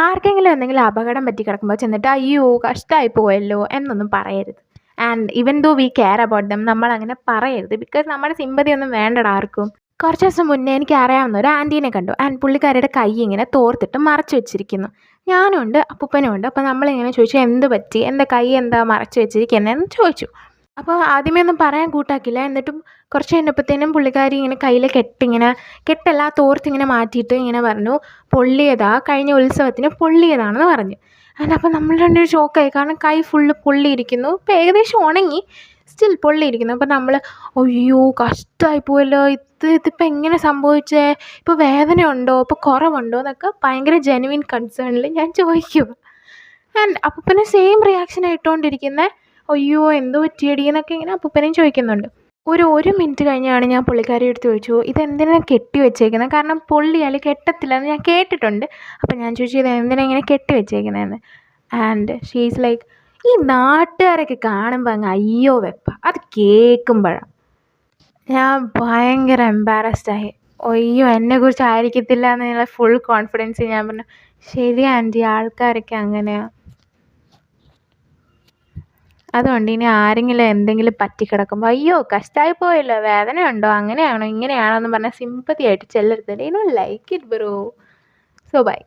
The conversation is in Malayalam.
ആർക്കെങ്കിലും എന്തെങ്കിലും അപകടം പറ്റി കിടക്കുമ്പോൾ ചെന്നിട്ട് അയ്യോ കഷ്ടമായി പോയല്ലോ എന്നൊന്നും പറയരുത്. And even though we care about them നമ്മളങ്ങനെ പറയരുത്. ബിക്കോസ് നമ്മുടെ സിമ്പതി ഒന്നും വേണ്ടടാ ആർക്കും. കുറച്ച് ദിവസം മുന്നേ എനിക്ക് അറിയാവുന്ന ഒരു ആൻറ്റീനെ കണ്ടു. ആൻഡ് പുള്ളിക്കാരിയുടെ കൈ ഇങ്ങനെ തോർത്തിട്ട് മറച്ചു വെച്ചിരിക്കുന്നു. ഞാനും ഉണ്ട് അപ്പൂപ്പനും ഉണ്ട്. അപ്പോൾ നമ്മളിങ്ങനെ ചോദിച്ചു എന്ത് പറ്റി, എൻ്റെ കൈ എന്താ മറച്ചു വെച്ചിരിക്കുന്നതെന്ന് ചോദിച്ചു. അപ്പോൾ ആദ്യമേ ഒന്നും പറയാൻ കൂട്ടാക്കില്ല. എന്നിട്ടും കുറച്ച് കഴിഞ്ഞപ്പോഴത്തേനും പുള്ളിക്കാരി ഇങ്ങനെ കയ്യിലെ കെട്ടിങ്ങനെ കെട്ടല്ല തോർത്തിങ്ങനെ മാറ്റിയിട്ട് ഇങ്ങനെ പറഞ്ഞു പൊള്ളിയതാ, കഴിഞ്ഞ ഉത്സവത്തിന് പൊള്ളിയതാണെന്ന് പറഞ്ഞു. ആൻഡ് അപ്പോൾ നമ്മൾ രണ്ടുപേരും ഷോക്കായി. കാരണം കൈ ഫുള്ള് പൊള്ളിയിരിക്കുന്നു. ഇപ്പോൾ ഏകദേശം ഉണങ്ങി, സ്റ്റിൽ പൊള്ളിയിരിക്കുന്നു. അപ്പോൾ നമ്മൾ അയ്യോ കഷ്ടമായി പോയല്ലോ, ഇതിപ്പോൾ എങ്ങനെ സംഭവിച്ചേ, ഇപ്പോൾ വേദനയുണ്ടോ, ഇപ്പോൾ കുറവുണ്ടോ എന്നൊക്കെ ഭയങ്കര ജെനുവിൻ കൺസേണിൽ ഞാൻ ചോദിക്കും. ആൻഡ് അപ്പൂപ്പന് സെയിം റിയാക്ഷൻ ആയിട്ടോണ്ടിരിക്കുന്നത് അയ്യോ എന്ത് പറ്റിയടി എന്നൊക്കെ ഇങ്ങനെ അപ്പൂപ്പനെയും ചോദിക്കുന്നുണ്ട്. ഒരു മിനിറ്റ് കഴിഞ്ഞാണ് ഞാൻ പുള്ളിക്കാരിയുടെ അടുത്ത് ചോദിച്ചു ഇതെന്തിനാണ് കെട്ടി വെച്ചേക്കുന്നത്, കാരണം പൊള്ളിയാൽ കെട്ടത്തില്ല എന്ന് ഞാൻ കേട്ടിട്ടുണ്ട്. അപ്പം ഞാൻ ചോദിച്ചു ഇത് എന്തിനാണ് ഇങ്ങനെ കെട്ടി വെച്ചേക്കുന്നതെന്ന്. ആൻഡ് ഷീസ് ലൈക്ക് ഈ നാട്ടുകാരൊക്കെ കാണുമ്പോൾ അങ്ങ് അയ്യോ വെപ്പ അത് കേൾക്കുമ്പോഴാണ് ഞാൻ ഭയങ്കര എംബാരസ്ഡായി. അയ്യോ എന്നെക്കുറിച്ച് ആയിരിക്കത്തില്ല എന്നുള്ള ഫുൾ കോൺഫിഡൻസ് ഞാൻ പറഞ്ഞു ശരി ആൻറ്റി ആൾക്കാരൊക്കെ അങ്ങനെയാണ്. അതുകൊണ്ട് ഇനി ആരെങ്കിലും എന്തെങ്കിലും പറ്റിക്കിടക്കുമ്പോൾ അയ്യോ കഷ്ടമായി പോയല്ലോ, വേദനയുണ്ടോ, അങ്ങനെയാണോ ഇങ്ങനെയാണോ എന്ന് പറഞ്ഞാൽ സിമ്പതി ആയിട്ട് ചെല്ലരുത്. Like it bro. So by.